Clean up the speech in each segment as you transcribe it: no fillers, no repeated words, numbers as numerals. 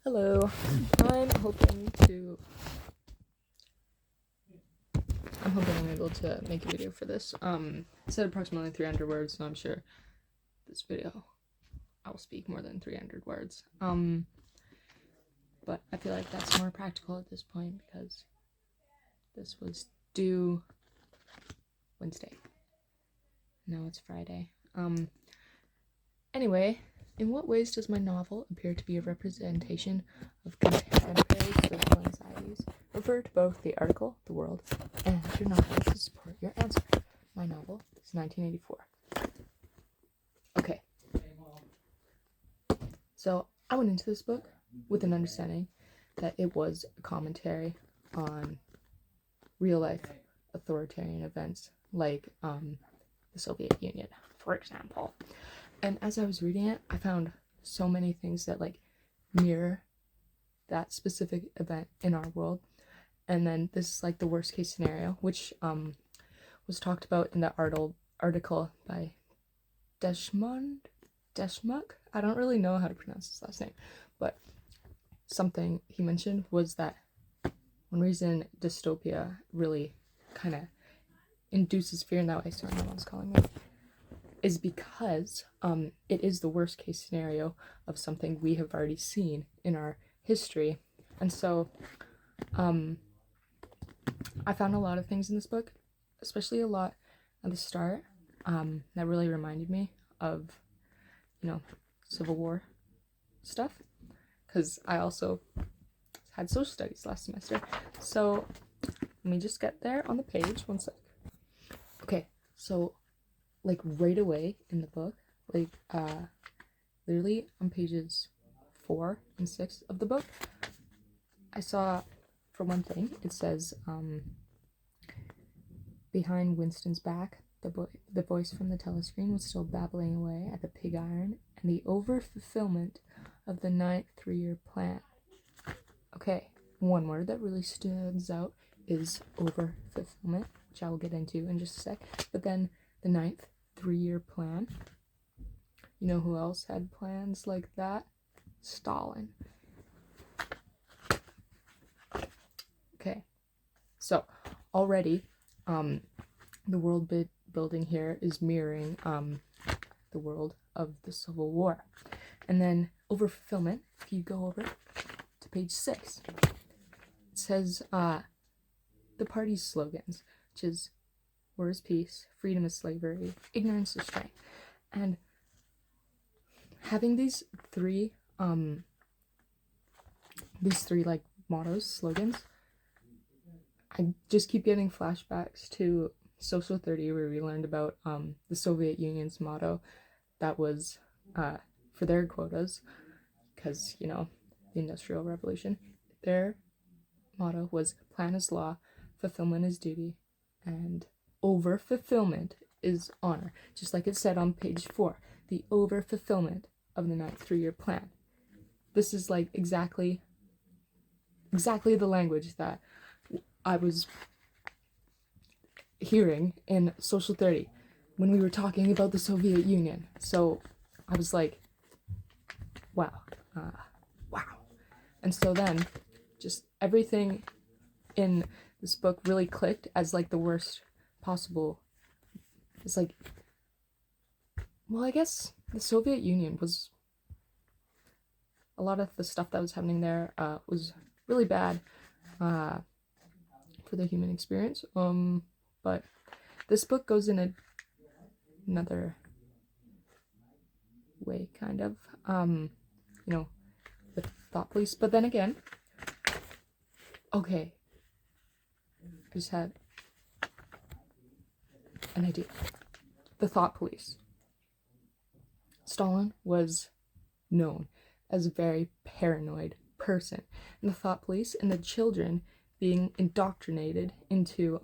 Hello. I'm hoping I'm able to make a video for this. It said approximately 300 words, so I'm sure this video I will speak more than 300 words. But I feel like that's more practical at this point because this was due Wednesday. Now it's Friday. Anyway, in what ways does my novel appear to be a representation of contemporary social anxieties? Refer to both the article, The World, and your novel to support your answer. My novel is 1984. Okay. So I went into this book with an understanding that it was a commentary on real life authoritarian events like the Soviet Union, for example. And as I was reading it, I found so many things that mirror that specific event in our world. And then this is the worst case scenario, which was talked about in the article by Deshmuk. I don't really know how to pronounce his last name, but something he mentioned was that one reason dystopia really kind of induces fear in that way, sorry, my mom's calling me, is because it is the worst case scenario of something we have already seen in our history. And so I found a lot of things in this book, especially a lot at the start, that really reminded me of, Civil War stuff, because I also had social studies last semester. So let me just get there on the page, one sec. Okay, so right away in the book, literally on pages 4 and 6 of the book, I saw, for one thing, it says, behind Winston's back, the voice from the telescreen was still babbling away at the pig iron and the over-fulfillment of the 9th 3-year plan. Okay, one word that really stands out is over-fulfillment, which I will get into in just a sec. But then the 9th 3-year plan. You know who else had plans like that? Stalin. Okay, so already the world building here is mirroring the world of the Civil War. And then over fulfillment, if you go over to page 6, it says the party's slogans, which is war is peace, freedom is slavery, ignorance is strength. And having these three mottos, slogans, I just keep getting flashbacks to Social 30, where we learned about the Soviet Union's motto that was for their quotas, because, the Industrial Revolution. Their motto was plan is law, fulfillment is duty, and over-fulfillment is honor. Just like it said on page 4, the over-fulfillment of the 9th 3-year plan. This is exactly the language that I was hearing in Social 30 when we were talking about the Soviet Union. So I was like, wow. And so then just everything in this book really clicked as the worst possible. It's I guess the Soviet Union was, a lot of the stuff that was happening there was really bad for the human experience. But this book goes in another way, kind of, with thought police. But then again, okay, I just had an idea. The thought police. Stalin was known as a very paranoid person, and the thought police and the children being indoctrinated into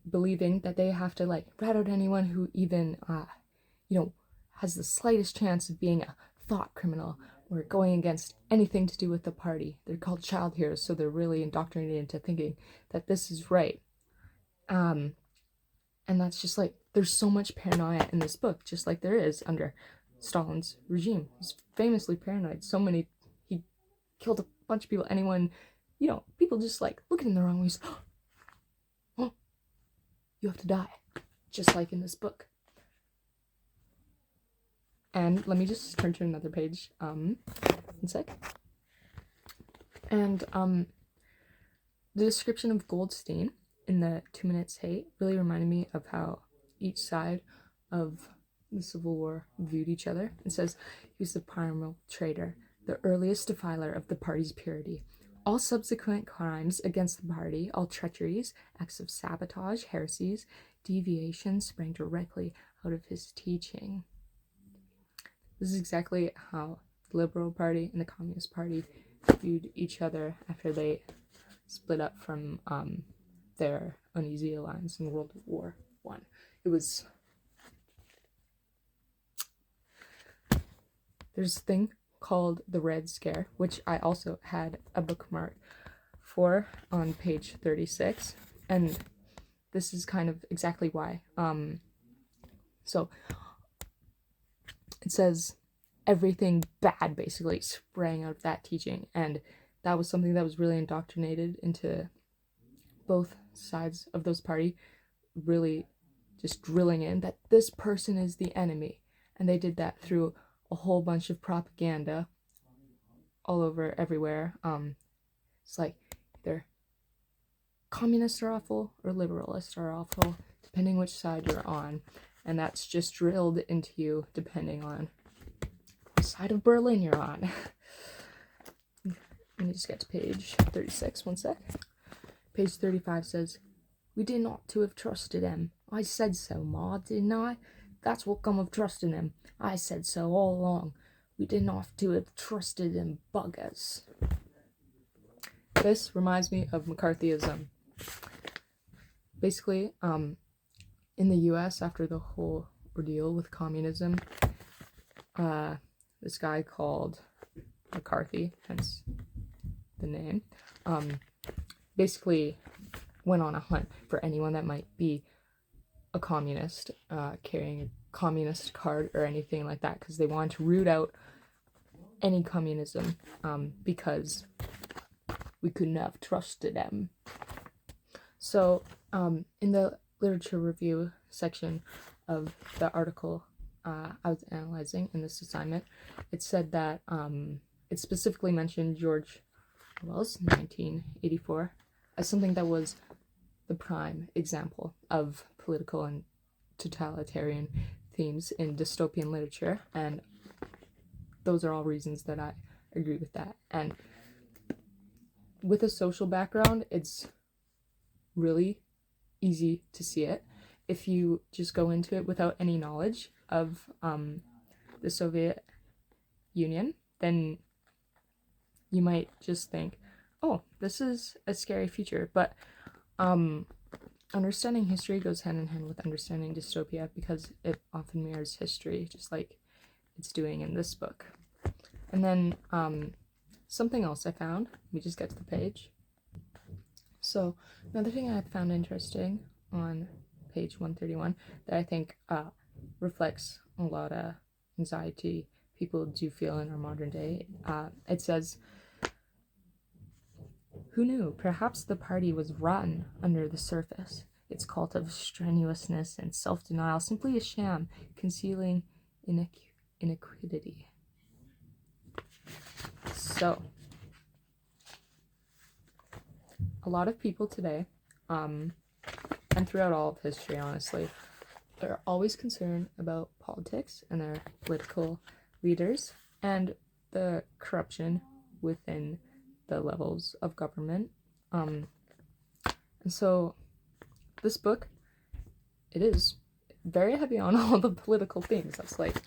believing that they have to rat out anyone who even has the slightest chance of being a thought criminal or going against anything to do with the party. They're called child heroes, so they're really indoctrinated into thinking that this is right. And that's just there's so much paranoia in this book, just like there is under Stalin's regime. He was famously paranoid. He killed a bunch of people. Anyone, people just like look at him the wrong ways. Oh, you have to die, just like in this book. And let me just turn to another page. One sec. And the description of Goldstein in the 2 Minutes Hate really reminded me of how each side of the Civil War viewed each other. It says he was the primal traitor, the earliest defiler of the party's purity. All subsequent crimes against the party, all treacheries, acts of sabotage, heresies, deviations sprang directly out of his teaching. This is exactly how the Liberal Party and the Communist Party viewed each other after they split up from their uneasy alliance in World War I. There's a thing called the Red Scare, which I also had a bookmark for on page 36, and this is kind of exactly why. So it says everything bad basically sprang out of that teaching, and that was something that was really indoctrinated into both sides of those party, really just drilling in that this person is the enemy. And they did that through a whole bunch of propaganda all over everywhere. It's like either communists are awful or liberalists are awful, depending which side you're on. And that's just drilled into you depending on what side of Berlin you're on. Let me just get to page 36, one sec. Page 35 says, "We did not to have trusted him. I said so, Ma, didn't I? That's what come of trusting him. I said so all along. We did not to have trusted him, buggers." This reminds me of McCarthyism. Basically, in the US, after the whole ordeal with communism, this guy called McCarthy, hence the name, basically went on a hunt for anyone that might be a communist, carrying a communist card or anything like that, because they wanted to root out any communism, because we couldn't have trusted them. So in the literature review section of the article I was analyzing in this assignment, it said that it specifically mentioned George Orwell's 1984 as something that was the prime example of political and totalitarian themes in dystopian literature, and those are all reasons that I agree with that. And with a social background, it's really easy to see it. If you just go into it without any knowledge of the Soviet Union, then you might just think, oh, this is a scary future. But understanding history goes hand in hand with understanding dystopia, because it often mirrors history, just like it's doing in this book. And then something else I found, let me just get to the page. So another thing I found interesting on page 131 that I think reflects a lot of anxiety people do feel in our modern day, it says, "Who knew? Perhaps the party was rotten under the surface. Its cult of strenuousness and self-denial simply a sham, concealing iniquity." So, a lot of people today, and throughout all of history, honestly, they're always concerned about politics and their political leaders and the corruption within the levels of government. And so this book, it is very heavy on all the political themes. That's like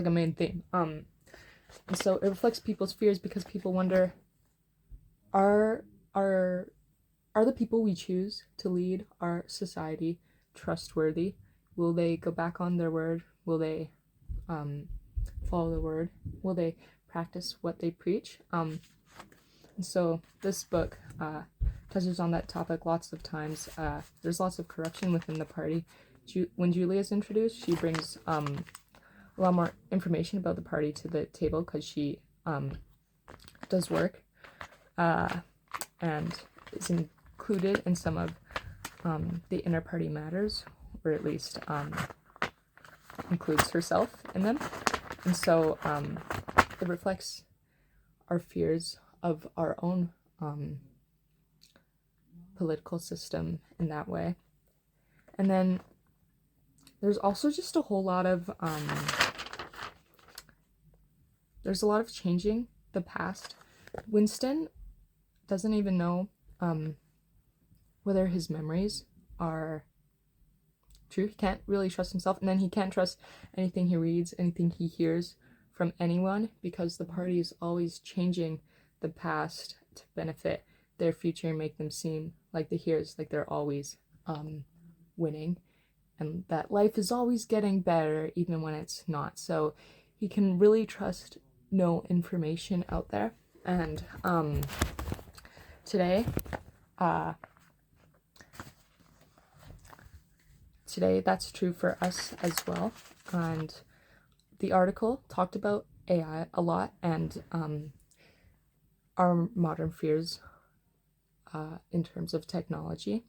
a main theme. And so it reflects people's fears, because people wonder, are the people we choose to lead our society trustworthy? Will they go back on their word? Will they follow the word? Will they practice what they preach? And so this book touches on that topic lots of times. There's lots of corruption within the party. When Julia is introduced, she brings a lot more information about the party to the table because she does work and is included in some of the inner party matters, or at least includes herself in them. And so it reflects our fears of our own political system in that way. And then there's also just a whole lot of changing the past. Winston doesn't even know whether his memories are true. He can't really trust himself, and then he can't trust anything he reads, anything he hears from anyone, because the party is always changing the past to benefit their future and make them seem like the heroes, like they're always winning, and that life is always getting better even when it's not. So he can really trust no information out there. And today that's true for us as well. And the article talked about AI a lot, and our modern fears in terms of technology.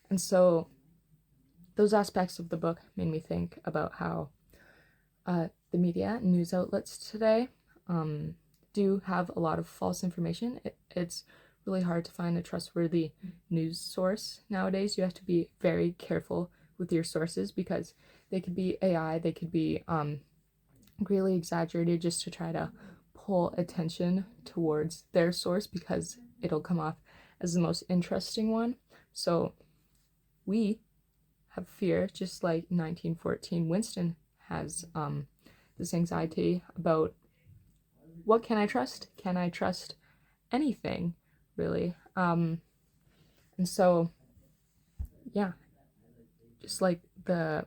And so those aspects of the book made me think about how the media and news outlets today do have a lot of false information. It's really hard to find a trustworthy news source nowadays. You have to be very careful with your sources because they could be AI, they could be greatly exaggerated just to try to pull attention towards their source because it'll come off as the most interesting one. So we have fear, just like 1914 Winston has this anxiety about what can I trust? Can I trust anything, really? And so, yeah, just like the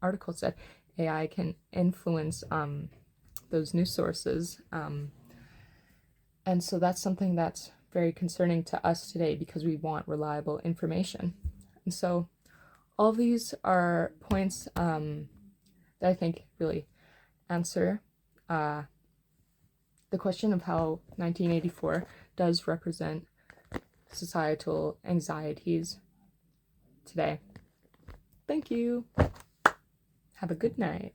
article said, AI can influence those news sources. And so that's something that's very concerning to us today because we want reliable information. And so all of these are points that I think really answer the question of how 1984 does represent societal anxieties today. Thank you. Have a good night.